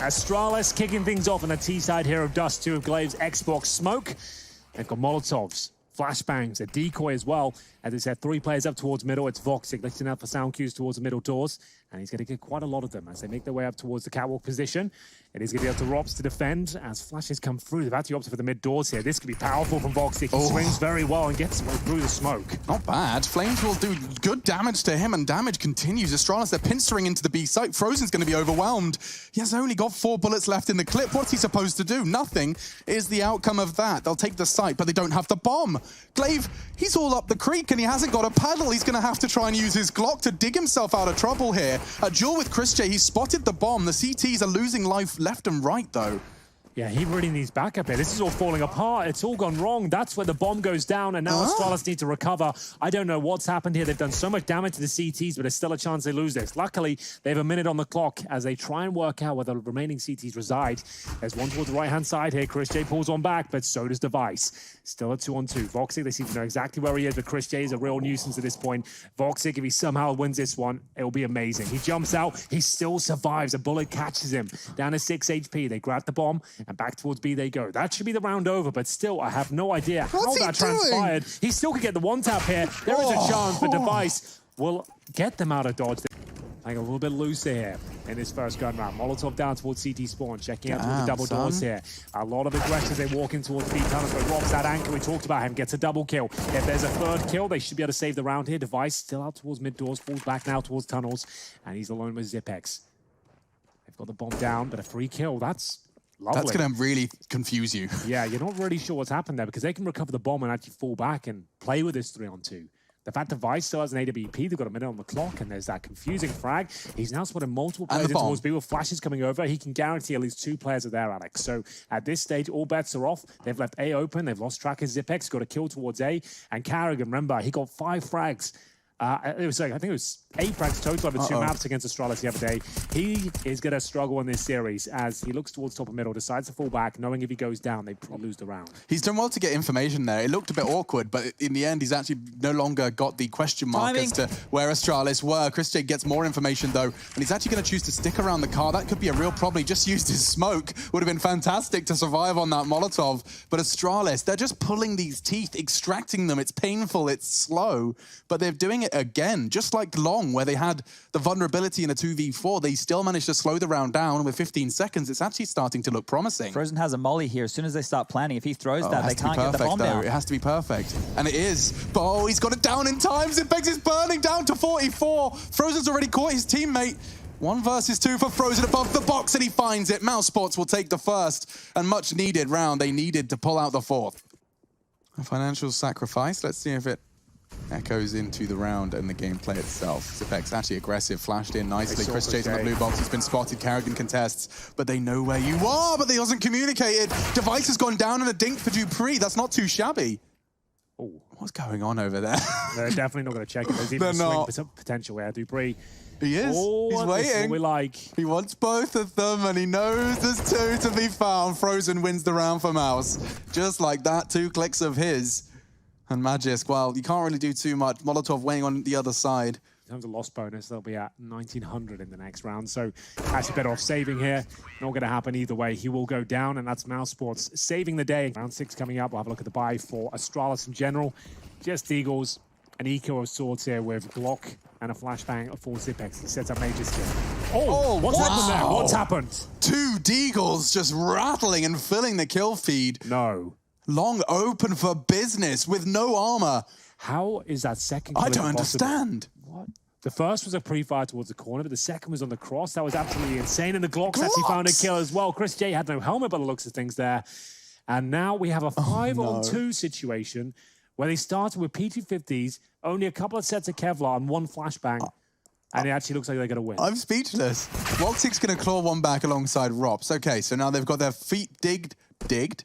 Astralis kicking things off on the T side here of Dust 2 of Glaive's Xbox Smoke. They've got Molotovs, flashbangs, a decoy as well. As I said, 3 players up towards middle. It's Voxic listening out for sound cues towards the middle doors. And he's going to get quite a lot of them as they make their way up towards the catwalk position. It is going to be up to Rops to defend as flashes come through. They've actually opted for the mid doors here. This could be powerful from Voxic. He swings very well and gets way through the smoke. Not bad. Flames will do good damage to him, and damage continues. Astralis, they're pinstering into the B site. Frozen's going to be overwhelmed. He has only got 4 bullets left in the clip. What's he supposed to do? Nothing is the outcome of that. They'll take the site, but they don't have the bomb. Glaive, he's all up the creek, and he hasn't got a paddle. He's going to have to try and use his Glock to dig himself out of trouble here. A duel with Chris J, he spotted the bomb. The CTs are losing life left and right, though. Yeah, he really needs backup here. This is all falling apart. It's all gone wrong. That's where the bomb goes down, and now Astralis need to recover. I don't know what's happened here. They've done so much damage to the CTs, but there's still a chance they lose this. Luckily, they have a minute on the clock as they try and work out where the remaining CTs reside. There's one towards the right-hand side here. Chris J pulls one back, but so does Device. Still a 2-on-2. Voxic, they seem to know exactly where he is, but Chris J is a real nuisance at this point. Voxic, if he somehow wins this one, it'll be amazing. He jumps out. He still survives. A bullet catches him. Down to 6 HP. They grab the bomb, and back towards B they go. That should be the round over, but still, I have no idea how that transpired. He still could get the one tap here. There is a chance, but Device will get them out of dodge. Playing a little bit looser here in this first gun round. Molotov down towards CT spawn, checking out through the double doors here. A lot of aggression. They walk in towards B tunnels, but Rob's that anchor we talked about him, gets a double kill. If there's a third kill, they should be able to save the round here. Device still out towards mid doors, falls back now towards tunnels, and he's alone with Zipex. They've got the bomb down, but a free kill, that's lovely. That's going to really confuse you. Yeah, you're not really sure what's happened there because they can recover the bomb and actually fall back and play with this 3-on-2. The fact Device still has an AWP, they've got a minute on the clock, and there's that confusing frag. He's now spotted multiple players in towards B with flashes coming over. He can guarantee at least 2 players are there, Alex. So at this stage, all bets are off. They've left A open. They've lost track of Zipex, got a kill towards A. And Carrigan, remember, he got 5 frags. I think it was 8 frags total over 2 maps against Astralis the other day. He is going to struggle in this series as he looks towards top of middle, decides to fall back, knowing if he goes down, they probably lose the round. He's done well to get information there. It looked a bit awkward, but in the end, he's actually no longer got the question mark as to where Astralis were. Chris J gets more information, though, and he's actually going to choose to stick around the car. That could be a real problem. He just used his smoke. Would have been fantastic to survive on that Molotov. But Astralis, they're just pulling these teeth, extracting them. It's painful, it's slow, but they're doing it again. Just like Long, where they had the vulnerability in a 2v4, they still managed to slow the round down with 15 seconds. It's actually starting to look promising. Frozen has a molly here. As soon as they start planning, if he throws that, they can't get the bomb down. It has to be perfect. And it is. But oh, he's got it down in time. Zipex is burning down to 44. Frozen's already caught his teammate. 1 versus 2 for Frozen above the box, and he finds it. mousesports will take the first and much needed round. They needed to pull out the 4th. A financial sacrifice. Let's see if it echoes into the round and the gameplay itself. Zipex actually aggressive, flashed in nicely. Chris J's on the blue box, he's been spotted. Carrigan contests, but they know where you are, but they hasn't communicated. Device has gone down in a dink for Dupree. That's not too shabby. Oh, what's going on over there? They're definitely not going to check it. There's even a swing potential here. Dupree. He is. Oh, he's waiting. We like. He wants both of them, and he knows there's 2 to be found. Frozen wins the round for Mouse. Just like that, 2 clicks of his. And Magisk, well, you can't really do too much. Molotov weighing on the other side. In terms of loss bonus, they'll be at 1900 in the next round. So actually better off saving here. Not going to happen either way. He will go down, and that's mousesports saving the day. Round 6 coming up. We'll have a look at the buy for Astralis in general. Just Eagles, an eco of sorts here with Glock and a flashbang for Zipex. He sets up major skill. Oh, what's happened there? What's happened? 2 Deagles just rattling and filling the kill feed. No. Long open for business with no armor. How is that second? I don't understand. What? The first was a pre-fire towards the corner, but the second was on the cross. That was absolutely insane. And the Glocks actually found a kill as well. Chris J had no helmet by the looks of things there. And now we have a 5-on-2 situation where they started with P250s, only a couple of sets of Kevlar and 1 flashbang. And it actually looks like they're going to win. I'm speechless. Voxic's going to claw one back alongside Rops. Okay, so now they've got their feet digged,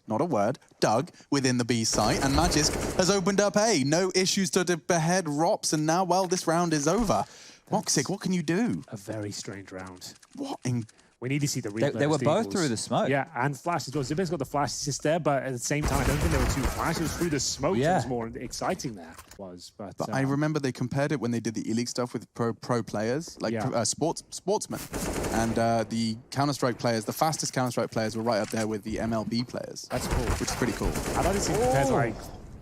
not a word, dug within the B site, and Magisk has opened up A. No issues to behead Rops, and now, well, this round is over. Voxic, what can you do? A very strange round. What in We need to see the replay. They were both Eagles. through the smoke. Yeah, and flash as well. Zipper's got the flash assist there, but at the same time, I don't think there were two flashes. It was through the smoke. Yeah. It was more exciting there. But I remember they compared it when they did the E-League stuff with pro players, like sportsmen. And the Counter-Strike players, the fastest Counter-Strike players were right up there with the MLB players. That's cool. Which is pretty cool. I don't think it compares like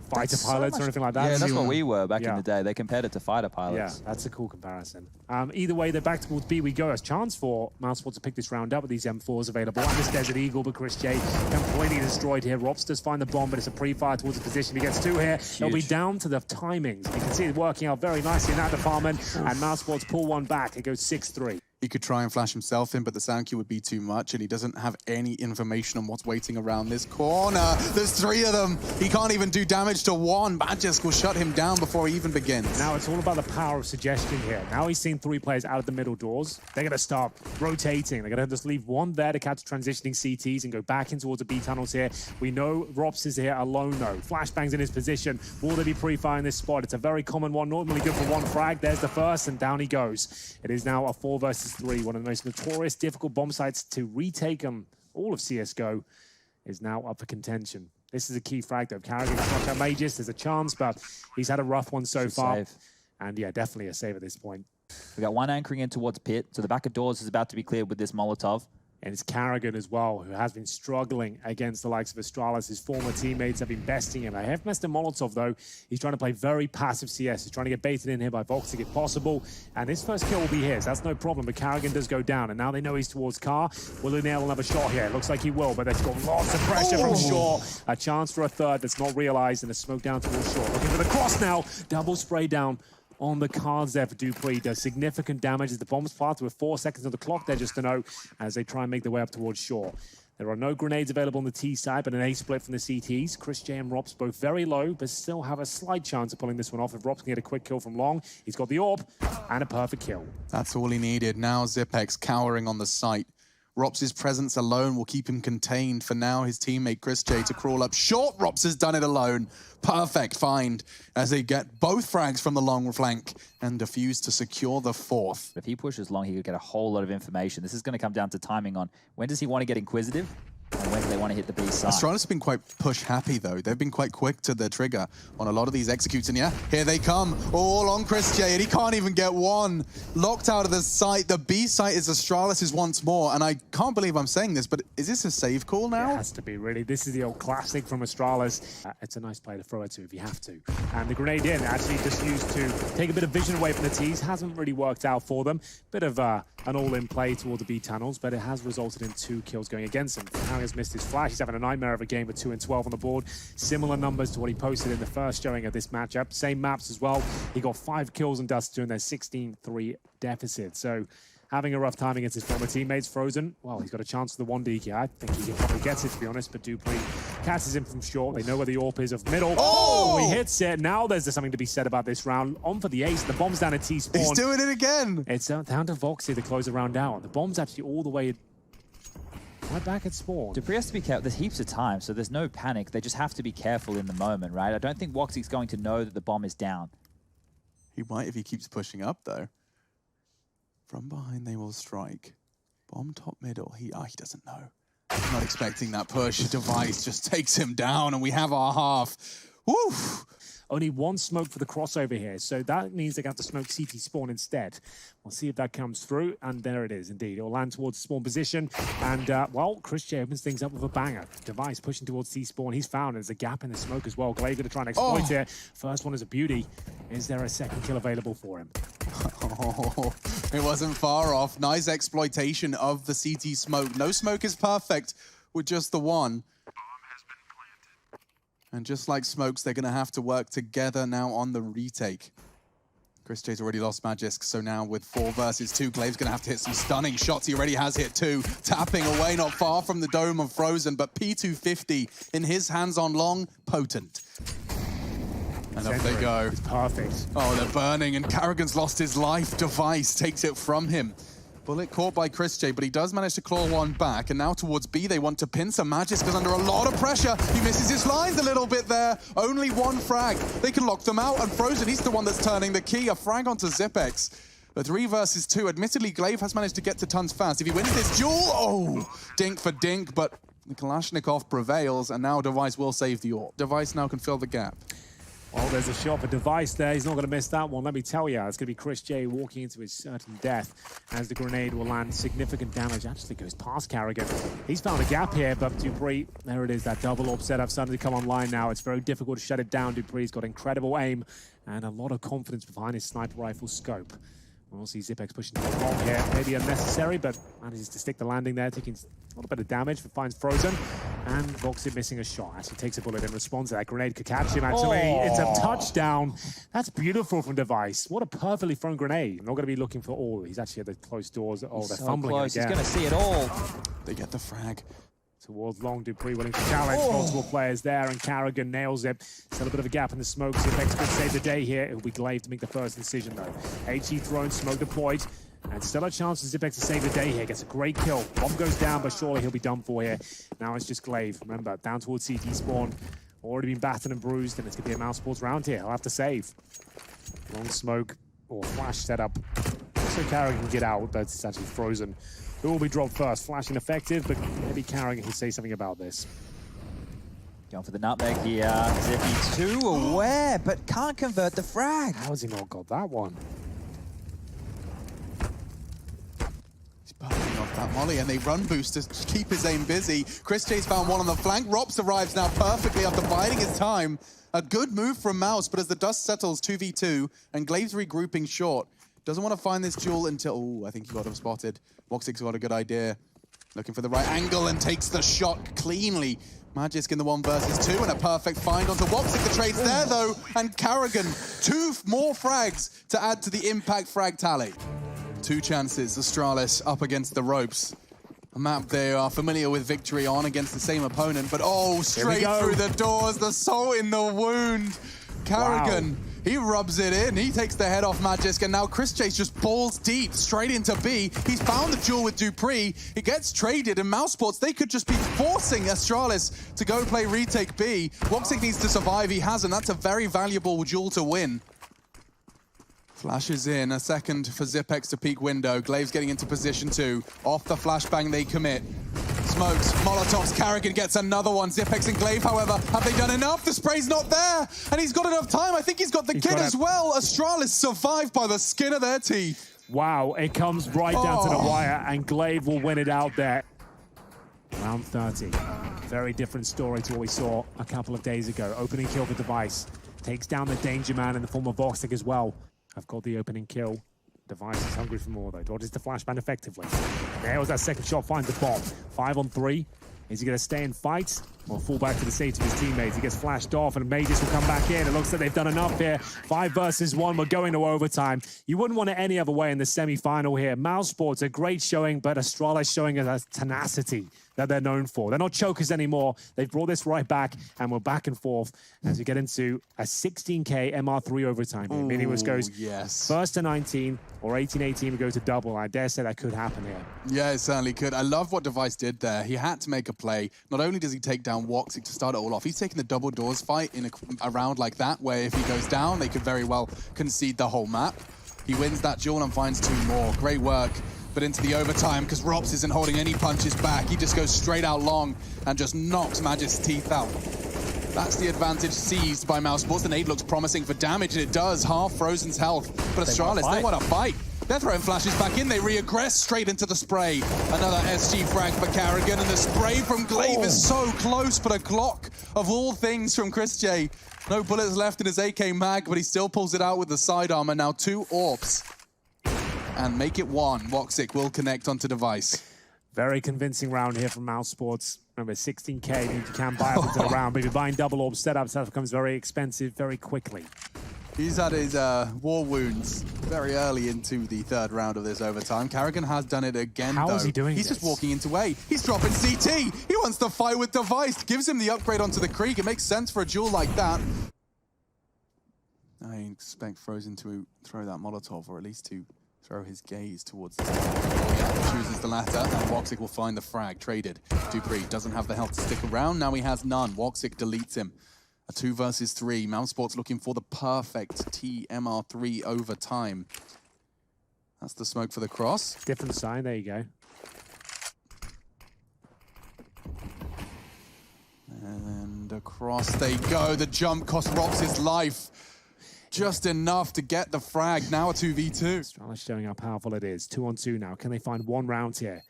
fighter pilots or anything like that. Yeah, that's what we were back in the day. They compared it to fighter pilots. Yeah, that's a cool comparison. Either way, they're back towards B we go. As chance for mousesports to pick this round up with these M4s available. And this Desert Eagle, but Chris J completely destroyed here. Rops does find the bomb, but it's a pre-fire towards the position. He gets two here. They'll be down to the timings. You can see it working out very nicely in that department. And mousesports pull one back. It goes 6-3. He could try and flash himself in, but the sound cue would be too much, and he doesn't have any information on what's waiting around this corner. There's three of them. He can't even do damage to one. Magisk will shut him down before he even begins. Now it's all about the power of suggestion here. Now he's seen three players out of the middle doors. They're going to start rotating. They're going to just leave one there to catch transitioning CTs and go back in towards the B tunnels here. We know Rops is here alone, though. Flashbang's in his position. Will they be pre-firing this spot? It's a very common one, normally good for one frag. There's the first, and down he goes. It is now a 4 versus 3, one of the most notorious, difficult bomb sites to retake on all of CSGO is now up for contention. This is a key frag, though. Carrigan struck out Magus. There's a chance, but he's had a rough one so far. Save. And yeah, definitely a save at this point. We got one anchoring in towards pit, so the back of doors is about to be cleared with this Molotov. And it's Carrigan as well, who has been struggling against the likes of Astralis. His former teammates have been besting him. I have missed a Molotov, though. He's trying to play very passive CS. He's trying to get baited in here by Voxic if possible. And his first kill will be his. That's no problem. But Carrigan does go down. And now they know he's towards Car. Will he nail another shot here? It looks like he will, but they've got lots of pressure from Shaw. A chance for a third that's not realized, and a smoke down towards Shaw. Looking for the cross now. Double spray down on the cards there for Dupree. Does significant damage as the bomb's planted with 4 seconds on the clock there, just to know, as they try and make their way up towards Shaw. There are no grenades available on the T side, but an A split from the CTs. Chris J and Rops both very low, but still have a slight chance of pulling this one off. If Rops can get a quick kill from Long, he's got the AWP and a perfect kill. That's all he needed. Now Zipex cowering on the site. Rops' presence alone will keep him contained. For now, his teammate Chris J to crawl up short. Rops has done it alone. Perfect find as they get both frags from the long flank and defuse to secure the fourth. If he pushes Long, he could get a whole lot of information. This is going to come down to timing on when does he want to get inquisitive and when do they want to hit the B side. Astralis have been quite push happy though. They've been quite quick to the trigger on a lot of these executes, and yeah, here they come, all on Chris J, and he can't even get one. Locked out of the site. The B site is Astralis' once more, and I can't believe I'm saying this, but is this a save call now? It has to be, really. This is the old classic from Astralis. It's a nice play to throw it to if you have to. And the grenade in, actually just used to take a bit of vision away from the T's. Hasn't really worked out for them. Bit of an all-in play toward the B tunnels, but it has resulted in 2 kills going against him. How has missed his flash. He's having a nightmare of a game with 2 and 12 on the board. Similar numbers to what he posted in the first showing of this matchup. Same maps as well. He got 5 kills in Dust 2 and their 16-3 deficit. So having a rough time against his former teammates. Frozen, well, he's got a chance for the 1D here. I think he probably gets it, to be honest, but Dupree catches him from short. They know where the AWP is of middle. Oh, he hits it. Now there's something to be said about this round. On for the ace. The bomb's down at T-spawn. He's doing it again. It's down to Voxy to close the round out. The bomb's actually all the way right back at spawn. Dupree has to be careful. There's heaps of time, so there's no panic. They just have to be careful in the moment, right? I don't think Voxic's going to know that the bomb is down. He might if he keeps pushing up, though. From behind, they will strike. Bomb top middle. He doesn't know. He's not expecting that push. Device just takes him down, and we have our half. Woo! Only 1 smoke for the crossover here, so that means they're going to have to smoke CT spawn instead. We'll see if that comes through, and there it is, indeed. It'll land towards the spawn position, and, well, Chris J opens things up with a banger. Device pushing towards T-spawn. He's found. There's a gap in the smoke as well. Glaive going to try and exploit it. First one is a beauty. Is there a second kill available for him? Oh, it wasn't far off. Nice exploitation of the CT smoke. No smoke is perfect with just the one. And just like Smokes, they're going to have to work together now on the retake. Chris J's already lost Magisk, so now with 4 versus 2, Glaive's going to have to hit some stunning shots. He already has hit 2, tapping away not far from the dome of Frozen, but P250 in his hands on Long, potent. And up they go. It's perfect. Oh, they're burning, and Carrigan's lost his life. Device takes it from him. Bullet caught by Chris J, but he does manage to claw one back. And now towards B, they want to pin some Magisk because under a lot of pressure. He misses his lines a little bit there. Only 1 frag. They can lock them out. And Frozen, he's the one that's turning the key. A frag onto Zipex. But 3 versus 2. Admittedly, Glaive has managed to get to tons fast. If he wins this duel, oh, dink for dink, but the Kalashnikov prevails, and now Device will save the AWP. Device now can fill the gap. Well, there's a shot for Device there. He's not going to miss that one. Let me tell you, it's going to be Chris J walking into his certain death as the grenade will land significant damage. Actually goes past Carrigan. He's found a gap here, but Dupree, there it is, that double AWP setup starting to come online now. It's very difficult to shut it down. Dupree's got incredible aim and a lot of confidence behind his sniper rifle scope. We'll see Zipex pushing to the wrong here. Maybe unnecessary, but manages to stick the landing there, taking a little bit of damage, but finds Frozen. And Voxit missing a shot. Actually takes a bullet in response to that. Grenade could catch him, actually. Oh. It's a touchdown. That's beautiful from Device. What a perfectly thrown grenade. I'm not going to be looking for all. He's actually at the closed doors. Oh, they're so fumbling close. again. He's going to see it all. They get the frag. Towards long, Dupree willing to challenge. Multiple players there, and Carrigan nails it. Still a bit of a gap in the smoke. Zipex could save the day here. It'll be Glaive to make the first decision, though. HE thrown, smoke deployed, and still a chance for Zipex to save the day here. Gets a great kill. Bomb goes down, but surely he'll be done for here. Now it's just Glaive. Remember, down towards CT spawn. Already been battered and bruised, and it's going to be a mousesports round here. He'll have to save. Long smoke or flash setup. So Carrigan can get out, but it's actually Frozen. Who will be dropped first? Flashing effective, but maybe Carrigan can say something about this. Going for the nutmeg here. Zippy 2 aware, but can't convert the frag. How has he not got that one? He's burning off that molly, and they run boost to keep his aim busy. Chris J's found one on the flank. Rops arrives now perfectly after biding his time. A good move from Mouse, but as the dust settles, 2v2, and Glaive's regrouping short. Doesn't want to find this duel until... Oh, I think he got him spotted. Voxic's got a good idea. Looking for the right angle and takes the shot cleanly. Magisk in the 1 versus 2 and a perfect find onto Voxic. The trade's there, though, and Carrigan, 2 more frags to add to the impact frag tally. 2 chances, Astralis up against the ropes. A map they are familiar with victory on against the same opponent, but oh, straight through the doors, the salt in the wound. Carrigan. Wow. He rubs it in, he takes the head off Magisk, and now Chris Chase just balls deep straight into B. He's found the duel with Dupree. He gets traded, and mousesports, they could just be forcing Astralis to go play retake B. Voxic needs to survive, he hasn't. That's a very valuable duel to win. Flashes in, a second for Zipex to peek window. Glaive's getting into position 2. Off the flashbang they commit. Smokes, Molotovs, Carrigan gets another one. Zipex and Glaive, however, have they done enough? The spray's not there, and he's got enough time. I think he's got the kid as well. Astralis survived by the skin of their teeth. Wow, it comes right down to the wire, and Glaive will win it out there. Round 30. Very different story to what we saw a couple of days ago. Opening kill for Device. Takes down the danger man in the form of Voxic as well. I've got the opening kill. Device is hungry for more, though. Dodges the flashbang effectively. Nails that second shot, finds the bomb. 5 on 3. Is he going to stay and fight or fall back to the safety of his teammates? He gets flashed off, and Magus will come back in. It looks like they've done enough here. 5 versus 1. We're going to overtime. You wouldn't want it any other way in the semi-final here. mousesports, a great showing, but Astralis showing us a tenacity that they're known for. They're not chokers anymore. They've brought this right back, and we're back and forth as we get into a 16K MR3 overtime here. Meaning which goes first to 19 or 18-18 we go to double. I dare say that could happen here. Yeah, it certainly could. I love what Device did there. He had to make a play. Not only does he take down Voxic to start it all off, he's taking the double doors fight in a round like that, where if he goes down, they could very well concede the whole map. He wins that duel and finds 2 more. Great work. But into the overtime, because Rops isn't holding any punches back. He just goes straight out long and just knocks Magisk's teeth out. That's the advantage seized by mousesports. The nade looks promising for damage, and it does. Half Frozen's health. But Astralis, they want to fight. They're throwing flashes back in. They re-aggress straight into the spray. Another SG frag for Carrigan, and the spray from Glaive is so close, but a Glock of all things from Chris J. No bullets left in his AK mag, but he still pulls it out with the sidearm, and now 2 AWPs. And make it 1. Voxic will connect onto Device. Very convincing round here from mousesports. Remember, 16K means you can buy up into the round, but if you're buying double AWP setups, that becomes very expensive very quickly. He's had his war wounds very early into the 3rd round of this overtime. Carrigan has done it again, though. How is he doing He's this? just walking into A. He's dropping CT. He wants to fight with Device. Gives him the upgrade onto the Krieg. It makes sense for a duel like that. I expect Frozen to throw that Molotov, or at least to throw his gaze towards the chooses the latter, and Voxic will find the frag. Traded. Dupree doesn't have the health to stick around. Now he has none. Voxic deletes him. A 2 versus 3. mousesports looking for the perfect TMR3 overtime. That's the smoke for the cross. Different sign, there you go. And across they go. The jump cost Rops his life. Just enough to get the frag. Now a 2v2. Astralis showing how powerful it is. 2-on-2 now. Can they find one round here?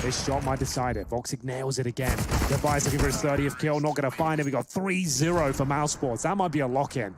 This shot might decide it. Voxic nails it again. Device looking for his 30th kill. Not going to find it. We got 3-0 for mousesports. That might be a lock-in.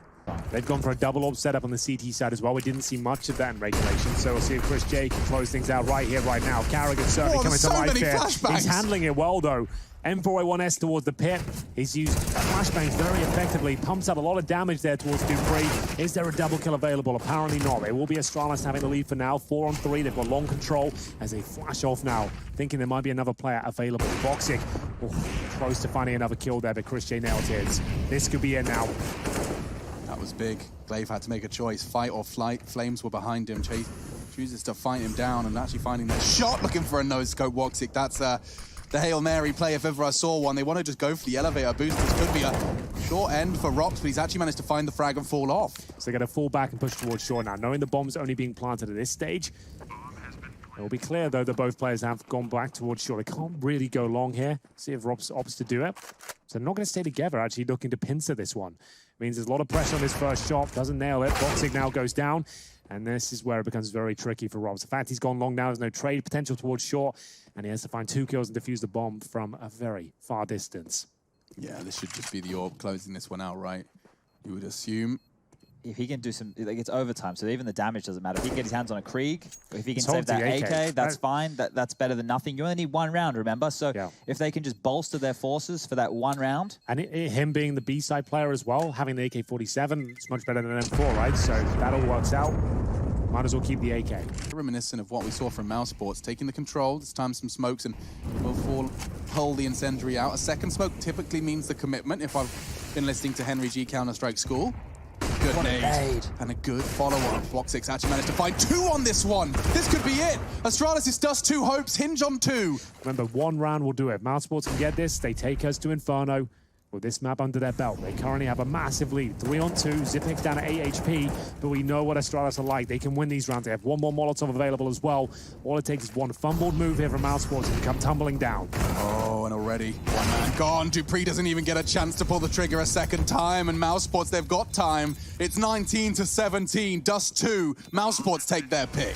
They've gone for a double orb setup on the CT side as well. We didn't see much of that in regulation, so we'll see if Chris J can close things out right here, right now. Carrigan certainly coming to life here. He's handling it well, though. M4A1S towards the pit. He's used flashbangs very effectively. Pumps out a lot of damage there towards Dupree. Is there a double kill available? Apparently not. It will be Astralis having the lead for now. 4-on-3. They've got long control as they flash off now, thinking there might be another player available. Voxic, close to finding another kill there, but Chris J nailed his. This could be it now. That was big. Glaive had to make a choice. Fight or flight. Flames were behind him. Chase chooses to fight him down and actually finding that shot, looking for a no-scope Voxic. That's the Hail Mary play if ever I saw one. They want to just go for the elevator boost. This could be a short end for Rops, but he's actually managed to find the frag and fall off. So they're going to fall back and push towards shore now. Knowing the bomb's only being planted at this stage, it will be clear, though, that both players have gone back towards shore. They can't really go long here. See if Rops opts to do it. So they're not going to stay together, actually looking to pincer this one. Means there's a lot of pressure on this first shot. Doesn't nail it. Voxic now goes down. And this is where it becomes very tricky for Rops. The fact he's gone long now, there's no trade potential towards short. And he has to find 2 kills and defuse the bomb from a very far distance. Yeah, this should just be the orb closing this one out, right? You would assume. If he can do some, like, it's overtime, so even the damage doesn't matter. If he can get his hands on a Krieg, if he can save that AK, that's fine. That's better than nothing. You only need 1 round, remember? So if they can just bolster their forces for that 1 round. And him being the B-side player as well, having the AK-47, it's much better than an M4, right? So that all works out. Might as well keep the AK. Reminiscent of what we saw from mousesports, taking the control, this time some smokes, and we'll pull the incendiary out. A second smoke typically means the commitment, if I've been listening to Henry G Counter-Strike School. Good nade. And a good follow-up. Voxic's actually managed to find 2 on this one. This could be it. Astralis' Dust 2 hopes hinge on 2. Remember, 1 round will do it. Mousesports can get this. They take us to Inferno. With this map under their belt, they currently have a massive lead. 3-on-2, Zipix down at 8 HP, but we know what Astralis are like. They can win these rounds. They have 1 more Molotov available as well. All it takes is 1 fumbled move here from mousesports and come tumbling down. Oh, and already 1 man gone. Dupree doesn't even get a chance to pull the trigger a second time, and mousesports, they've got time. It's 19-17, Dust 2. Mousesports take their pick.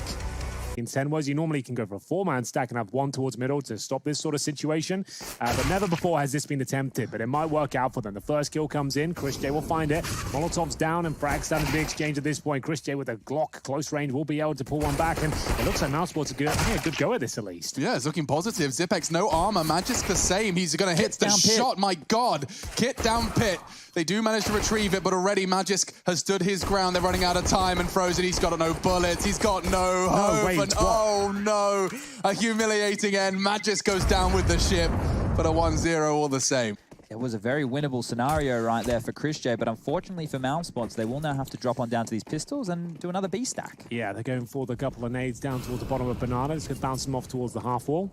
In 10 ways, you normally can go for a 4-man stack and have 1 towards middle to stop this sort of situation. But never before has this been attempted, but it might work out for them. The first kill comes in. Chris J will find it. Molotov's down and frags starting the exchange at this point. Chris J with a Glock close range will be able to pull one back, and it looks like mousesports are a good go at this at least. Yeah, it's looking positive. Zipex, no armor. Magisk the same. He's going to hit the shot. My God. Kit down pit. They do manage to retrieve it, but already Magisk has stood his ground. They're running out of time, and Frozen, he's got no bullets. He's got no hope. Wait, and oh no, a humiliating end. Magisk goes down with the ship, but a 1-0 all the same. It was a very winnable scenario right there for Chris J, but unfortunately for mousesports, they will now have to drop on down to these pistols and do another B stack. Yeah, they're going for the couple of nades down towards the bottom of Bananas. Could bounce them off towards the half wall.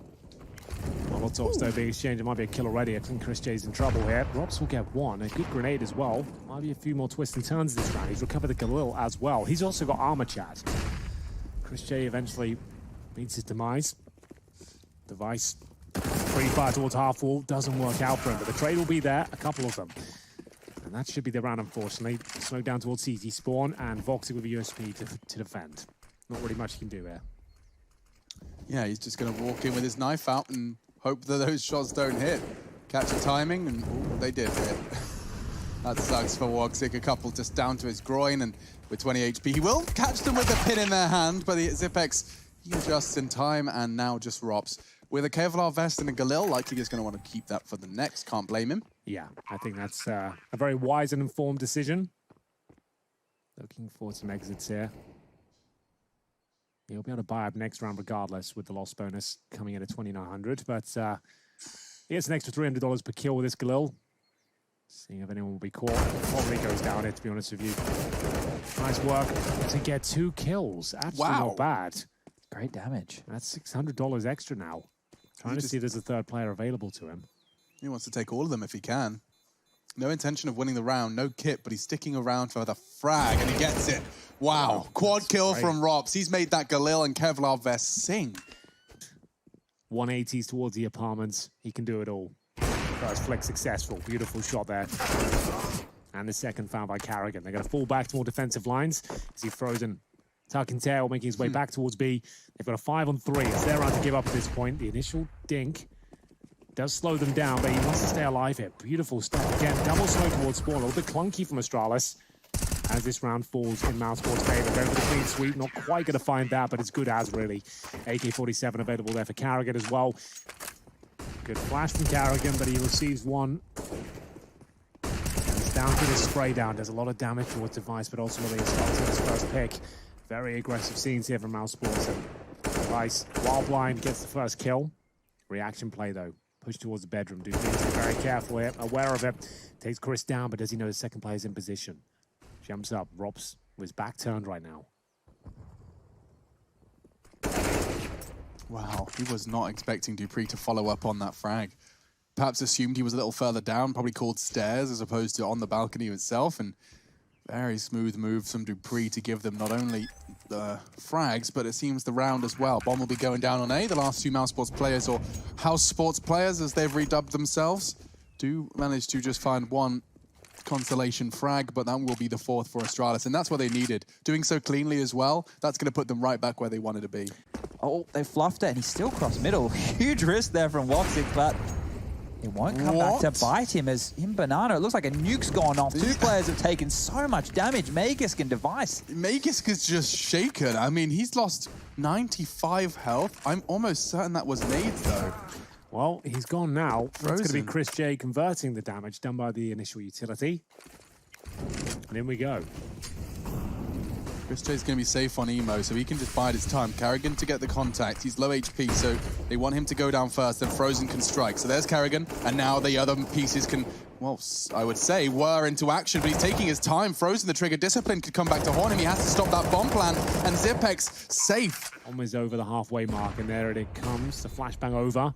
Molotovs, though, being exchanged. It might be a kill already. I think Chris J's in trouble here. Rops will get 1. A good grenade as well. Might be a few more twists and turns this round. He's recovered the Galil as well. He's also got armor chat. Chris J eventually meets his demise. Device, free fire towards half wall. Doesn't work out for him, but the trade will be there. A couple of them. And that should be the round, unfortunately. Smoke down towards CT spawn, and Voxic with a USP to defend. Not really much he can do here. Yeah, he's just going to walk in with his knife out and hope that those shots don't hit. Catch the timing, and ooh, they did hit. That sucks for Voxic. A couple just down to his groin, and with 20 HP, he will catch them with a pin in their hand, but the Zipex, he adjusts in time, and now just Rops. With a Kevlar vest and a Galil, likely he's going to want to keep that for the next. Can't blame him. Yeah, I think that's a very wise and informed decision. Looking for some exits here. He'll be able to buy up next round regardless with the loss bonus coming in at 2,900. But he gets an extra $300 per kill with this Galil. Seeing if anyone will be caught. Probably goes down here, to be honest with you. Nice work to get 2 kills. Actually not bad. Great damage. That's $600 extra now. Trying to see if there's a 3rd player available to him. He wants to take all of them if he can. No intention of winning the round, no kit, but he's sticking around for the frag, and he gets it. Wow, quad kill from Rops. He's made that Galil and Kevlar vest sing. 180s towards the apartments. He can do it all. First flick successful. Beautiful shot there. And the second found by Carrigan. They're going to fall back to more defensive lines. As he Frozen tuck and tail, making his way back towards B. They've got a 5-on-3. It's their round to give up at this point. The initial dink does slow them down, but he wants to stay alive here. Beautiful stuff. Again, double smoke towards spawn. A little bit clunky from Astralis as this round falls in mousesports' favor. Going for the clean sweep. Not quite going to find that, but it's good as, really. AK-47 available there for Carrigan as well. Good flash from Carrigan, but he receives one. And he's down to the spray down. Does a lot of damage towards Device, but ultimately it starts with his first pick. Very aggressive scenes here from mousesports. And Device, while blind, gets the first kill. Reaction play, though. Push towards the bedroom. Dude needs to be very careful here, aware of it. Takes Chris down, but does he know the second player's in position? Jumps up. Rops with his back turned right now. Wow, he was not expecting Dupree to follow up on that frag. Perhaps assumed he was a little further down, probably called stairs as opposed to on the balcony itself. And very smooth move from Dupree to give them not only the frags, but it seems the round as well. Bomb will be going down on A. The last two mousesports players, or house sports players as they've redubbed themselves, do manage to just find one consolation frag, but that will be the fourth for Astralis, and that's what they needed. Doing so cleanly as well, that's going to put them right back where they wanted to be. Oh, they fluffed it, and he's still cross middle. Huge risk there from Woxic, but it won't come back to bite him as him Banana. It looks like a nuke's gone off. Two players have taken so much damage. Magisk and Device. Magisk is just shaken. I mean, he's lost 95 health. I'm almost certain that was nades, though. Well, he's gone now. Frozen. That's going to be Chris J converting the damage done by the initial utility. And in we go. Chris J's going to be safe on Emo, so he can just bide his time. Carrigan to get the contact. He's low HP, so they want him to go down first, then Frozen can strike. So there's Carrigan, and now the other pieces can, well, I would say, whir into action, but he's taking his time. Frozen, the trigger discipline, could come back to haunt him. He has to stop that bomb plan, and Zipex safe. Almost over the halfway mark, and there it comes. The flashbang over.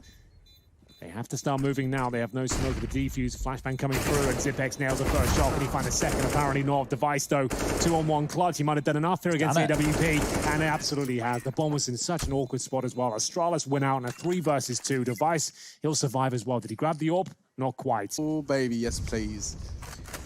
They have to start moving now. They have no smoke with the defuse. Flashbang coming through, and Zipex nails the first shot. Can he find a second? Apparently not. Device, though, 2-on-1 clutch. He might have done enough here against AWP, and it absolutely has. The bomb was in such an awkward spot as well. Astralis went out in a 3 versus 2. Device, he'll survive as well. Did he grab the orb? Not quite. Oh, baby, yes, please.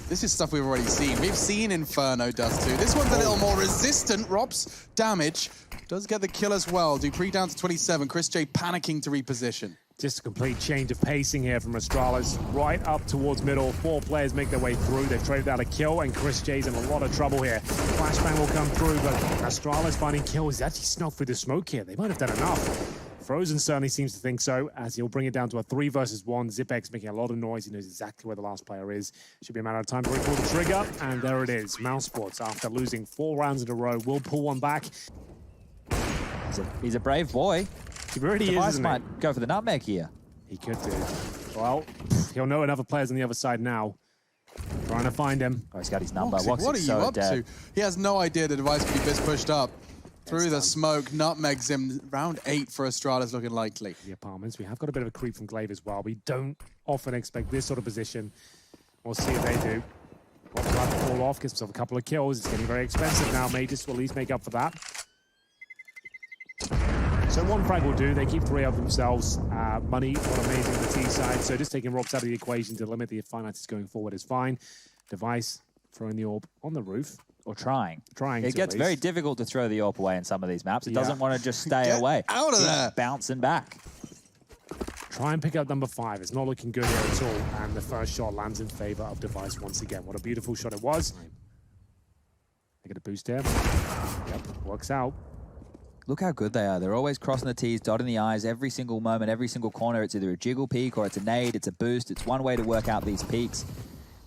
This is stuff we've already seen. We've seen Inferno does too. This one's a little more resistant. Rops damage. Does get the kill as well. Dupree down to 27. Chris J panicking to reposition. Just a complete change of pacing here from Astralis. Right up towards middle. 4 players make their way through. They've traded out a kill, and Chris J's in a lot of trouble here. Flashbang will come through, but Astralis finding kills. He's actually snuck through the smoke here. They might have done enough. Frozen certainly seems to think so, as he'll bring it down to a 3 versus 1. Zipex making a lot of noise. He knows exactly where the last player is. Should be a matter of time to recall the trigger, and there it is. mousesports, after losing 4 rounds in a row, will pull one back. He's a brave boy. He really is, isn't might he? go for the nutmeg here. He could do. Well, he'll know another player's on the other side now. Trying to find him. Oh, he's got his number. What are you up to? He has no idea the Device could be this pushed up. Through the smoke, nutmegs him. Round 8 for Astralis looking likely. The apartments. We have got a bit of a creep from Glaive as well. We don't often expect this sort of position. We'll see if they do. Rops will have to fall off, gets himself a couple of kills. It's getting very expensive now. Magus will at least make up for that. So 1 frag will do. They keep 3 of themselves. Money, not amazing on the T side. So just taking Rops out of the equation to limit the finances going forward is fine. Device throwing the orb on the roof. Or trying. It gets least. very difficult to throw the AWP away in some of these maps. It doesn't want to just stay away. Out of there! Bouncing back. Try and pick up number 5. It's not looking good here at all. And the first shot lands in favor of Device once again. What a beautiful shot it was. They get a boost here. Yep, works out. Look how good they are. They're always crossing the T's, dotting the I's every single moment, every single corner. It's either a jiggle peak or it's a nade, it's a boost. It's one way to work out these peaks.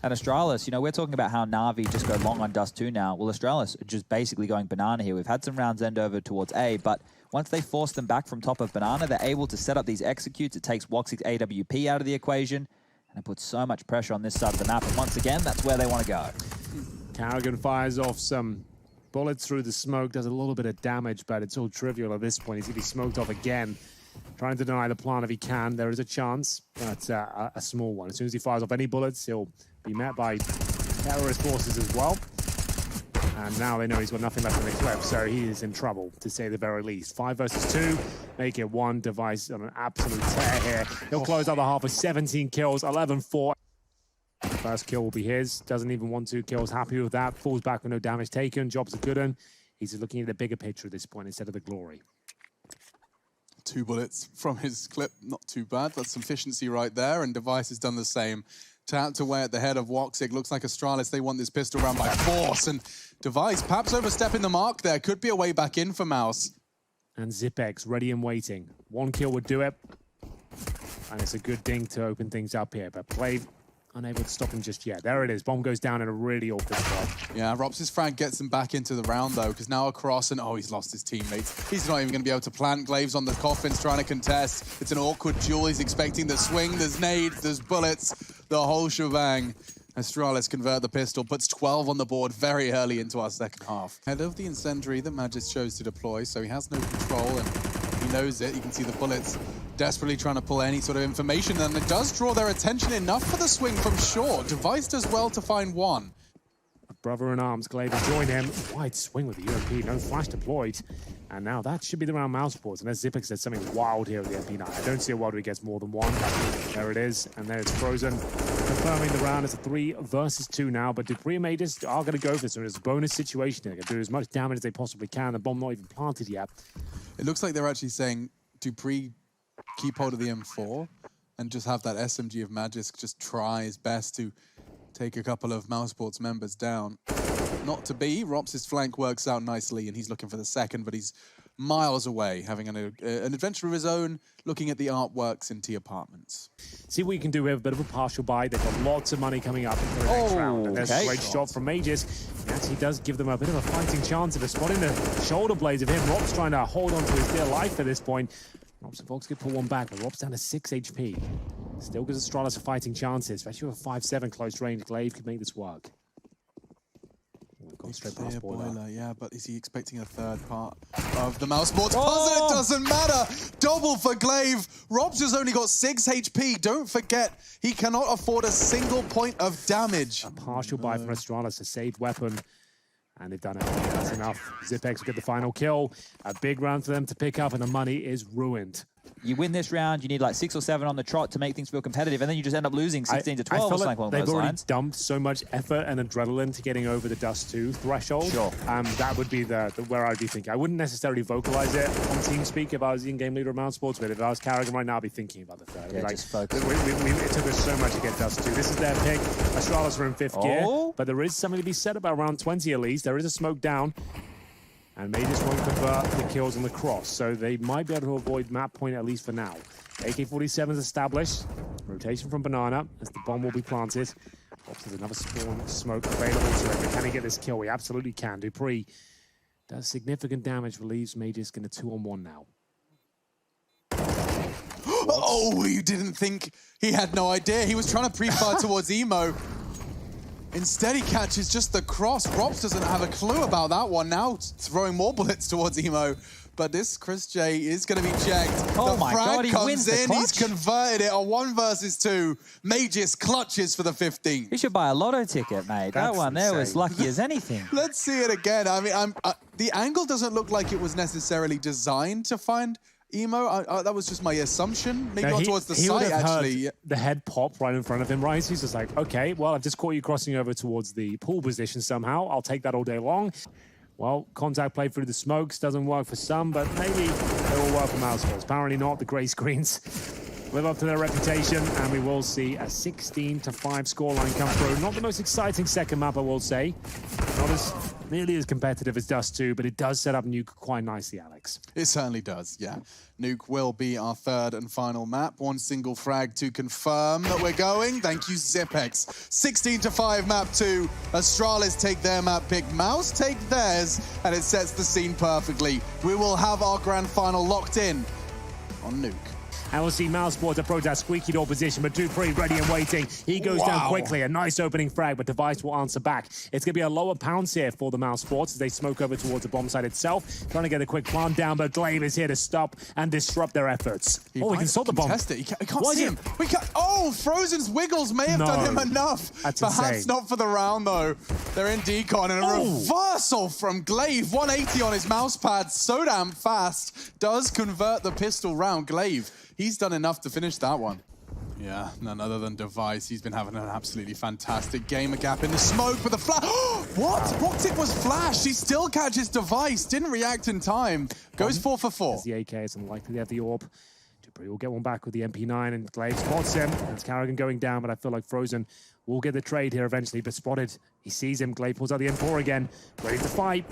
And Astralis, you know, we're talking about how Na'Vi just go long on Dust 2 now. Well, Astralis are just basically going banana here. We've had some rounds end over towards A, but once they force them back from top of banana, they're able to set up these executes. It takes Woxic's AWP out of the equation, and it puts so much pressure on this side of the map. And once again, that's where they want to go. Carrigan fires off some bullets through the smoke, does a little bit of damage, but it's all trivial at this point. He's going to be smoked off again. Trying to deny the plant if he can. There is a chance, but a small one. As soon as he fires off any bullets, he'll be met by terrorist forces as well. And now they know he's got nothing left in the clip, so he is in trouble, to say the very least. 5 versus 2, make it 1. Device on an absolute tear here. He'll close out the half with 17 kills, 11-4. First kill will be his. Doesn't even want 2 kills. Happy with that. Falls back with no damage taken. Job's a good one. He's just looking at the bigger picture at this point instead of the glory. 2 bullets from his clip, not too bad. That's some efficiency right there, and Device has done the same. Tapped away at the head of Woxic. Looks like Astralis, they want this pistol round by force, and Device perhaps overstepping the mark there. Could be a way back in for Mouse. And Zipex ready and waiting. 1 kill would do it. And it's a good ding to open things up here, but Glaive unable to stop him just yet. There it is. Bomb goes down in a really awkward spot. Yeah, Rops' frag gets him back into the round, though, because now across, and oh, he's lost his teammates. He's not even going to be able to plant. Glaive's on the coffins trying to contest. It's an awkward duel. He's expecting the swing. There's nades, there's bullets, the whole shebang. Astralis convert the pistol, puts 12 on the board very early into our second half. Head of the incendiary that Magis chose to deploy, so he has no control, and he knows it. You can see the bullets desperately trying to pull any sort of information, and it does draw their attention enough for the swing from short. Device does well to find 1. Brother in arms, Glaive has joined him. Wide swing with the UMP, no flash deployed. And now that should be the round mousesports. Unless Zipex says something wild here with the MP9. I don't see a world where he gets more than 1. There it is, and there it's Frozen. Confirming the round. It's a 3 versus 2 now, but Dupree and Mages are going to go for this. It's a bonus situation. They're going to do as much damage as they possibly can. The bomb not even planted yet. It looks like they're actually saying Dupree keep hold of the M4 and just have that SMG of Magisk just try his best to take a couple of mousesports members down. Not to be. Rops' flank works out nicely, and he's looking for the second, but he's miles away, having an adventure of his own, looking at the artworks in T Apartments. See what you can do. We have a bit of a partial buy. They've got lots of money coming up for the next round. And there's a great shot from Mages. He actually does give them a bit of a fighting chance of spotting the shoulder blades of him. Rops trying to hold on to his dear life at this point. Rops and Fox could pull 1 back, but Rops down to 6 HP. Still gives Astralis a fighting chances, especially with a 5-7 close range. Glaive could make this work. Gone straight past boiler. Yeah, but is he expecting a third part of the mousesports puzzle? It doesn't matter. Double for Glaive. Rops has only got 6 HP. Don't forget, he cannot afford a single point of damage. A partial buy from Astralis, a saved weapon. And they've done it. That's enough. Zipex will get the final kill. A big round for them to pick up, and the money is ruined. You win this round, you need like 6 or 7 on the trot to make things feel competitive, and then you just end up losing 16 to 12 or something along those lines. They've already dumped so much effort and adrenaline to getting over the Dust 2 threshold. Sure. That would be the where I'd be thinking. I wouldn't necessarily vocalize it on TeamSpeak if I was the in-game leader of mousesports, but if I was Carrigan right now, I'd be thinking about the third. Yeah, like, just focus. It took us so much to get Dust 2. This is their pick. Astralis are in 5th gear, but there is something to be said about round 20 at least. There is a smoke down. And Mages won't convert the kills on the cross, so they might be able to avoid map point at least for now. AK-47 is established. Rotation from Banana as the bomb will be planted. There's another spawn smoke available to him. Can he get this kill? He absolutely can. Dupree does significant damage, relieves Mages in a 2-on-1 now. Oh, you didn't think he had no idea. He was trying to pre-fire towards Emo. Instead, he catches just the cross. Rops doesn't have a clue about that one. Now throwing more bullets towards Emo. But this Chris J is going to be checked. Oh my God, he comes in. He's converted it. A 1 versus 2. Mages clutches for the 15. You should buy a lotto ticket, mate. That one there was lucky as anything. Let's see it again. I mean, the angle doesn't look like it was necessarily designed to find Emo. That was just my assumption. Maybe on towards the side, actually. The head pop right in front of him, right? He's just like, okay, well, I've just caught you crossing over towards the pool position somehow. I'll take that all day long. Well, contact play through the smokes doesn't work for some, but maybe it will work for mousesports. Apparently not. The grey screens live up to their reputation, and we will see a 16-5 scoreline come through. Not the most exciting second map, I will say. Not as nearly as competitive as Dust 2, but it does set up Nuke quite nicely, Alex. It certainly does, yeah. Nuke will be our 3rd and final map. 1 single frag to confirm that we're going. Thank you, Zipex. 16-5 map 2. Astralis take their map pick. Mouse take theirs, and it sets the scene perfectly. We will have our grand final locked in on Nuke. And we'll see mousesports approach that squeaky door position, but Dupree ready and waiting. He goes down quickly. A nice opening frag, but Device will answer back. It's going to be a lower pounce here for the mousesports as they smoke over towards the bomb site itself. Trying to get a quick plant down, but Glaive is here to stop and disrupt their efforts. We can stop the bomb. Test it. He can't see him. We can't. Oh, Frozen's wiggles may have done him enough. That's Perhaps insane. not for the round, though. They're in decon, and a reversal from Glaive. 180 on his mouse pad. So damn fast. Does convert the pistol round. Glaive, he's done enough to finish that one. Yeah, none other than Device. He's been having an absolutely fantastic game. A gap in the smoke, but the flash. What? Rocktick was flashed. He still catches Device. Didn't react in time. Goes 4 for 4. As the AK is unlikely to have the orb. Dupree will get one back with the MP9, and Glaive spots him. That's Carrigan going down, but I feel like Frozen will get the trade here eventually, but spotted. He sees him. Glaive pulls out the M4 again, ready to fight.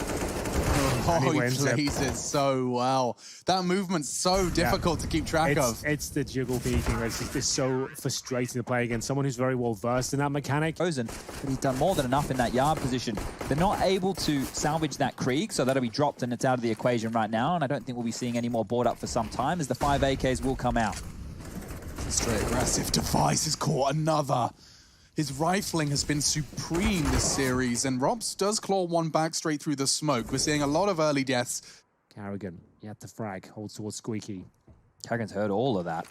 Oh, he plays it so well. That movement's so difficult to keep track of. It's the jiggle peeking. It's so frustrating to play against someone who's very well versed in that mechanic. Frozen, but he's done more than enough in that yard position. They're not able to salvage that Krieg, so that'll be dropped and it's out of the equation right now, and I don't think we'll be seeing any more board up for some time as the 5 AKs will come out. Straight aggressive. Device has caught another. His rifling has been supreme this series, and Robs does claw one back straight through the smoke. We're seeing a lot of early deaths. Carrigan, yeah, the frag, holds towards Squeaky. Carrigan's heard all of that.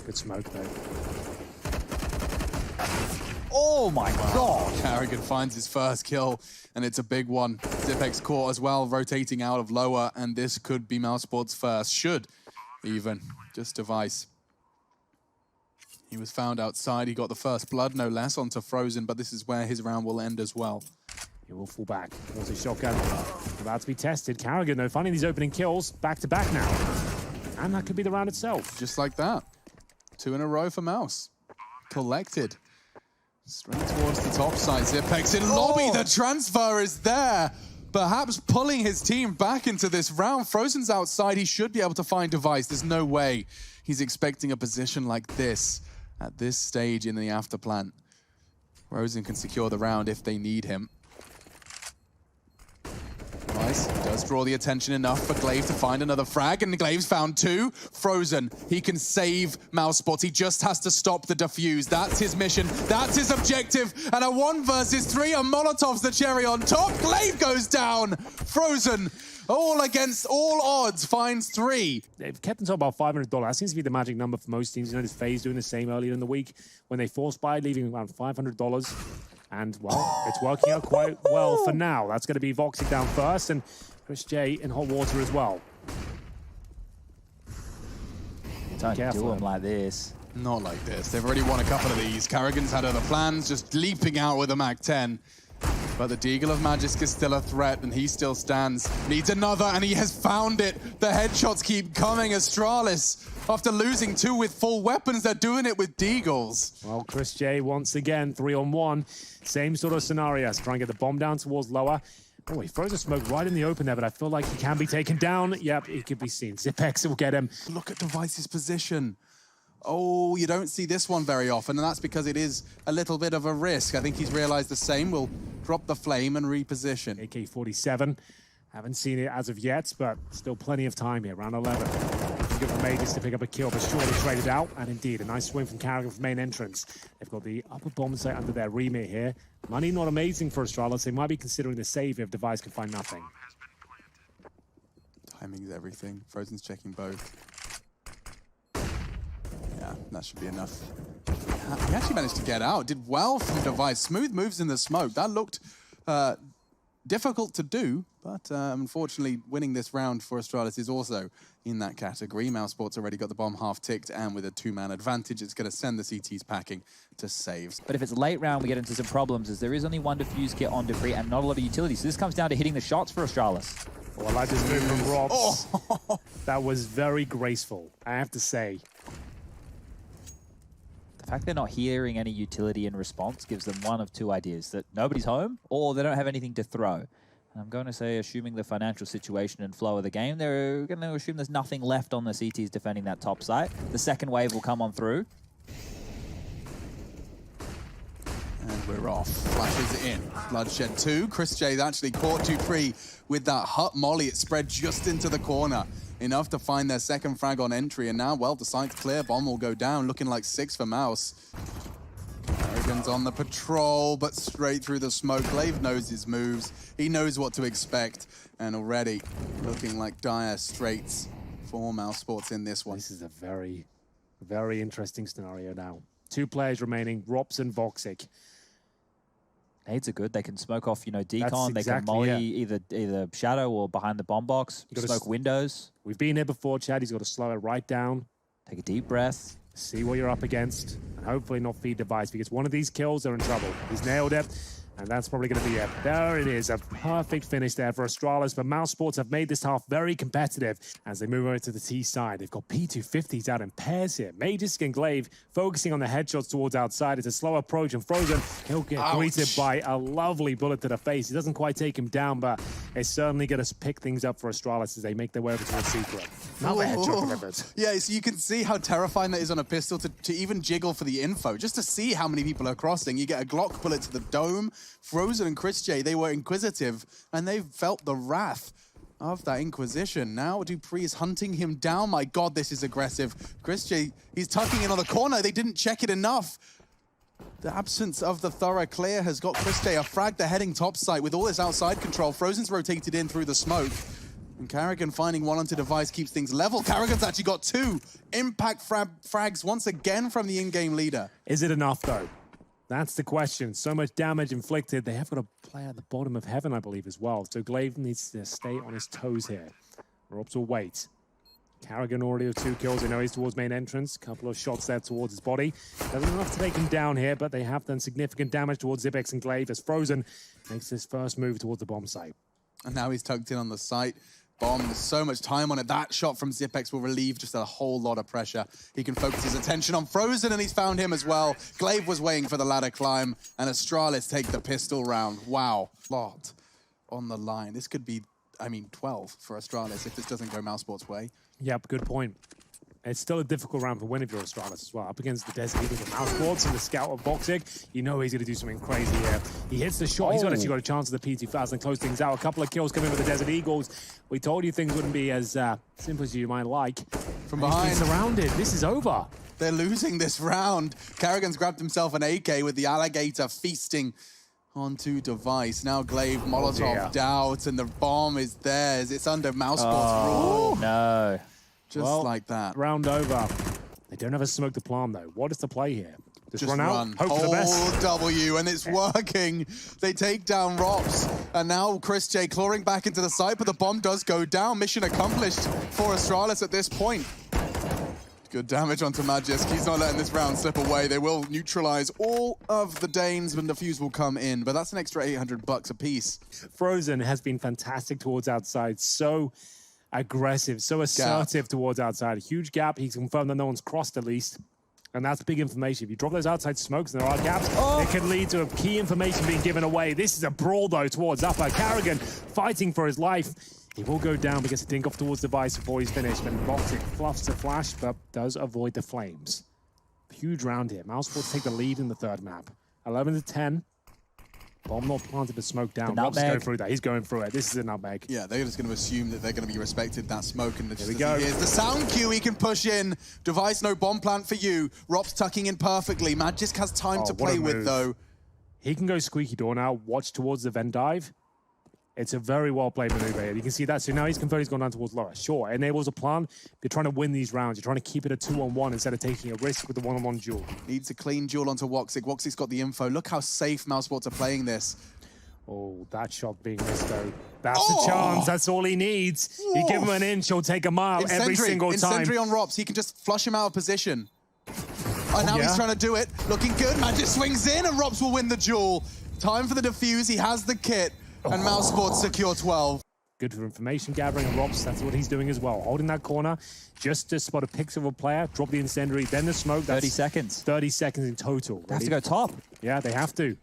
Good smoke, though. Oh my god! Carrigan finds his first kill, and it's a big one. Zipex caught as well, rotating out of lower, and this could be mousesports' first. Should even. Just Device. He was found outside. He got the first blood, no less, onto Frozen, but this is where his round will end as well. He will fall back. Also shotgun. About to be tested. Carrigan, though, finding these opening kills back-to-back now. And that could be the round itself. Just like that. 2 in a row for Mouse. Collected. Straight towards the top side. Zipex in lobby. The transfer is there. Perhaps pulling his team back into this round. Frozen's outside. He should be able to find Device. There's no way he's expecting a position like this at this stage in the afterplant. Frozen can secure the round if they need him. Device does draw the attention enough for Glaive to find another frag, and Glaive's found 2. Frozen, he can save mousesports. He just has to stop the defuse. That's his mission. That's his objective. And a 1 versus 3, and Molotov's the cherry on top. Glaive goes down. Frozen, all against all odds, finds 3. They've kept them to about $500. That seems to be the magic number for most teams. You know, this FaZe doing the same earlier in the week when they force buy, leaving around $500. And, well, it's working out quite well for now. That's going to be Voxic down first, and Chris J in hot water as well. Don't do him like this. Not like this. They've already won a couple of these. Carrigan's had other plans, just leaping out with a Mac-10. But the Deagle of Magisk is still a threat, and he still stands. Needs another, and he has found it. The headshots keep coming. Astralis, after losing 2 with full weapons, they're doing it with Deagles. Well, Chris J once again, 3-on-1. Same sort of scenario. Try and get the bomb down towards lower. Oh, he throws a smoke right in the open there, but I feel like he can be taken down. Yep, he could be seen. Zipex will get him. Look at Device's position. Oh, you don't see this one very often, and that's because it is a little bit of a risk. I think he's realized the same. We'll drop the flame and reposition. AK-47. Haven't seen it as of yet, but still plenty of time here. Round 11. Good for Mages to pick up a kill, but surely traded out. And indeed, a nice swing from Carrigan from main entrance. They've got the upper bomb site under their remit here. Money not amazing for Astralis. They might be considering the save if Device can find nothing. Timing's everything. Frozen's checking both. Yeah, that should be enough. He actually managed to get out. Did well from Device. Smooth moves in the smoke. That looked difficult to do, but unfortunately winning this round for Astralis is also in that category. mousesports already got the bomb half ticked, and with a 2-man advantage, it's going to send the CTs packing to saves. But if it's late round, we get into some problems, as there is only 1 defuse kit on Dupree and not a lot of utility. So this comes down to hitting the shots for Astralis. Oh, I like this move from Robs. Oh. That was very graceful, I have to say. The fact they're not hearing any utility in response gives them one of 2 ideas: that nobody's home, or they don't have anything to throw. And I'm going to say, assuming the financial situation and flow of the game, they're going to assume there's nothing left on the CTs defending that top site. The second wave will come on through. And we're off. Flashes in. Bloodshed 2. Chris J's actually caught Dupree with that hut molly. It spread just into the corner. enough to find their second frag on entry. And now, well, the site's clear. Bomb will go down, looking like 6 for Mouse. Karrigan's on the patrol, but straight through the smoke. Glaive knows his moves. He knows what to expect. And already looking like dire straits for mousesports in this one. This is a very, very interesting scenario now. 2 players remaining, Rops and Voxic. Nades are good. They can smoke off, decon. They can molly either shadow or behind the bomb box. Smoke windows. We've been here before, Chad. He's got to slow it right down. Take a deep breath. See what you're up against, and hopefully not feed device. If he gets one of these kills, they're in trouble. He's nailed it. And that's probably going to be it. There it is, a perfect finish there for Astralis. But mousesports have made this half very competitive as they move over to the T side. They've got P250s out in pairs here. Magisk and Glaive focusing on the headshots towards outside. It's a slow approach, and Frozen, he'll get greeted by a lovely bullet to the face. He doesn't quite take him down, but it's certainly going to pick things up for Astralis as they make their way over to the secret. Another headshot delivered. Yeah, so you can see how terrifying that is on a pistol to even jiggle for the info, just to see how many people are crossing. You get a Glock bullet to the dome. Frozen and Chris J, they were inquisitive, and they felt the wrath of that Inquisition. Now Dupree is hunting him down. My God, this is aggressive. Chris J, he's tucking in on the corner. They didn't check it enough. The absence of the thorough clear has got Chris J a frag. They're heading topside with all this outside control. Frozen's rotated in through the smoke. And Karrigan finding one onto device keeps things level. Karrigan's actually got 2 impact frags once again from the in-game leader. Is it enough, though? That's the question. So much damage inflicted. They have got a player at the bottom of heaven, I believe, as well. So Glaive needs to stay on his toes here. Rops will wait. Karrigan already with 2 kills. They know he's towards main entrance. Couple of shots there towards his body. Doesn't enough to take him down here, but they have done significant damage towards Zipex and Glaive as Frozen makes his first move towards the bomb site. And now he's tucked in on the site. Bomb, there's so much time on it. That shot from Zipex will relieve just a whole lot of pressure. He can focus his attention on Frozen, and he's found him as well. Glaive was waiting for the ladder climb, and Astralis take the pistol round. Wow, lot on the line. This could be, 12 for Astralis if this doesn't go mousesports' way. Yep, good point. It's still a difficult round for win if you're Astralis as well. Up against the Desert Eagles of mousesports and the Scout of Voxic, you know he's going to do something crazy here. He hits the shot. He's actually got a chance of the P2000 and close things out. A couple of kills coming with the Desert Eagles. We told you things wouldn't be as simple as you might like. From behind. He's surrounded. This is over. They're losing this round. Karrigan's grabbed himself an AK with the Alligator feasting onto device. Now Glaive Molotov out, and the bomb is theirs. It's under mousesports rule. No. Just like that. Round over. They don't have a smoke to plant, though. What is the play here? Just run out, hope for the best. W, and it's working. They take down Rops, and now Chris J clawing back into the site, but the bomb does go down. Mission accomplished for Astralis at this point. Good damage onto Magisk. He's not letting this round slip away. They will neutralize all of the Danes when the fuse will come in, but that's an extra $800 a piece. Frozen has been fantastic towards outside. So aggressive, so assertive towards outside. A huge gap. He's confirmed that no one's crossed at least. And that's big information. If you drop those outside smokes and there are gaps, it can lead to key information being given away. This is a brawl, though, towards upper. Karrigan fighting for his life. He will go down because he dink off towards device before he's finished. And Voxic fluffs the flash, but does avoid the flames. Huge round here. mousesports take the lead in the 3rd map. 11-10. Bomb not planted, but smoke down. Rob's going through that. He's going through it. This is a nutmeg. Yeah, they're just going to assume that they're going to be respected, that smoke. And there we go. Here's the sound cue. He can push in. Device, no bomb plant for you. Rob's tucking in perfectly. Magisk has time to play with, though. He can go squeaky door now. Watch towards the Venn dive. It's a very well-played maneuver here. You can see that. So now he's confirmed he's gone down towards Laura. Sure, it enables a plan. You're trying to win these rounds. You're trying to keep it a 2-on-1 instead of taking a risk with the 1-on-1 duel. Needs a clean duel onto Voxic. Vocic's got the info. Look how safe mousesports are playing this. Oh, that shot being missed, though. That's a chance. That's all he needs. You give him an inch, he'll take a mile every single time. Incendiary on Rops. He can just flush him out of position. And now he's trying to do it. Looking good. Magic swings in, and Rops will win the duel. Time for the defuse. He has the kit. And mousesports secure 12. Good for information gathering, and Rops, that's what he's doing as well. Holding that corner, just to spot a pixel of a player, drop the incendiary, then the smoke. That's 30 seconds. 30 seconds in total. They have to go top. Yeah, they have to.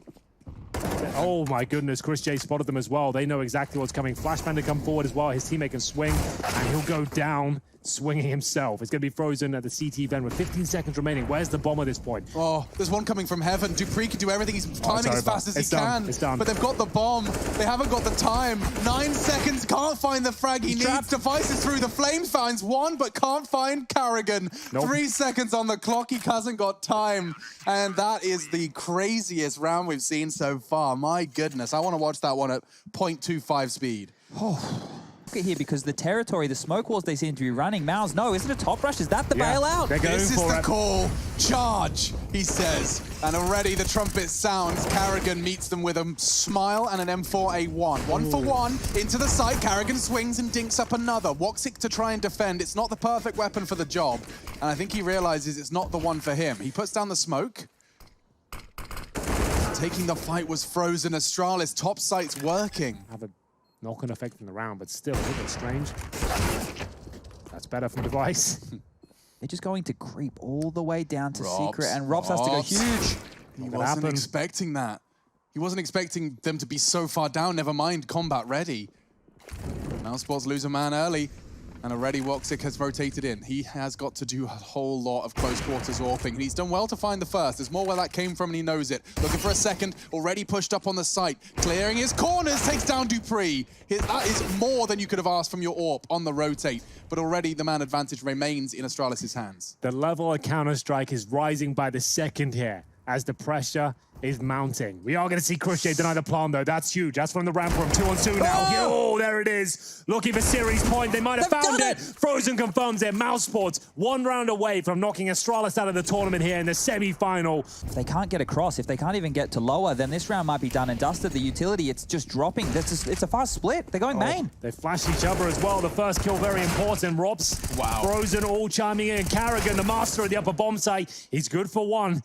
Oh my goodness, Chris J spotted them as well. They know exactly what's coming. Flashbang to come forward as well. His teammate can swing, and he'll go down. swinging himself. It's going to be frozen at the CT vent with 15 seconds remaining. Where's the bomb at this point? Oh, there's one coming from heaven. Dupree can do everything. He's climbing as fast as he can. It's done. But they've got the bomb. They haven't got the time. 9 seconds. Can't find the frag he needs. Devices through the flames. Finds one, but can't find Carrigan. Nope. 3 seconds on the clock. He hasn't got time. And that is the craziest round we've seen so far. My goodness. I want to watch that one at 0.25 speed. Oh. Look at here, because the territory, the smoke walls they seem to be running. Mouse, no, isn't it a top rush? Is that the bailout? This is the call. Charge, he says. And already the trumpet sounds. Carrigan meets them with a smile and an M4A1. 1 for 1 into the site. Carrigan swings and dinks up another. Woxic to try and defend. It's not the perfect weapon for the job. And I think he realizes it's not the one for him. He puts down the smoke. Taking the fight was frozen. Astralis, top site's working. Have a knock-on effect from the round, but still a little bit strange. That's better from Device. They're just going to creep all the way down to Secret, and Robs has to go huge. He wasn't expecting that. He wasn't expecting them to be so far down, never mind combat ready. mousesports lose a man early, and already Woxic has rotated in. He has got to do a whole lot of close quarters AWPing, and he's done well to find the first. There's more where that came from, and he knows it. Looking for a second, already pushed up on the site. Clearing his corners, takes down Dupree. That is more than you could have asked from your AWP on the rotate, but already the man advantage remains in Astralis' hands. The level of Counter-Strike is rising by the second here as the pressure is mounting. We are going to see Crochet deny the plant, though. That's huge. That's from the ramp room. 2-on-2 now. Oh, there it is. Looking for series point. They might have found it. Frozen confirms it. mousesports 1 round away from knocking Astralis out of the tournament here in the semi-final. If they can't get across, if they can't even get to lower, then this round might be done and dusted. The utility, it's just dropping. It's a fast split. They're going main. They flashed each other as well. The first kill very important. Robs, Frozen all chiming in. Carrigan, the master of the upper bomb site. He's good for 1.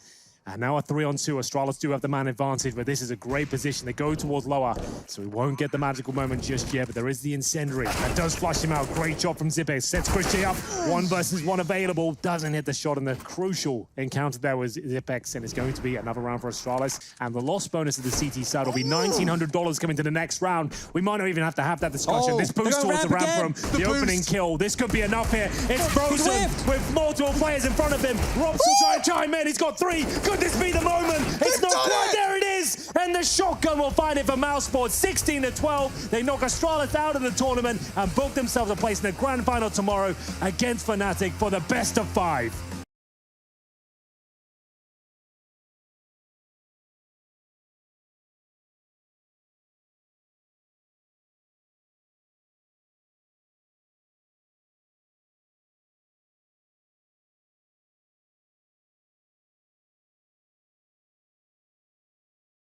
And now a 3-on-2. Astralis do have the man advantage, but this is a great position. They go towards lower, so we won't get the magical moment just yet, but there is the incendiary. That does flush him out. Great job from Zippe. Sets Crochet up. 1 versus 1 available. Doesn't hit the shot, and the crucial encounter there was Zipex, and it's going to be another round for Astralis. And the loss bonus of the CT side will be $1,900 coming to the next round. We might not even have to have that discussion. This boost towards the ramp room, the opening kill. This could be enough here. It's Frozen with multiple players in front of him. Robs will try and chime in. He's got 3. Could this be the moment? It's not quite. There it is. And the shotgun will find it for mousesports. 16-12. They knock Astralis out of the tournament and book themselves a place in the grand final tomorrow against Fnatic for the best of 5.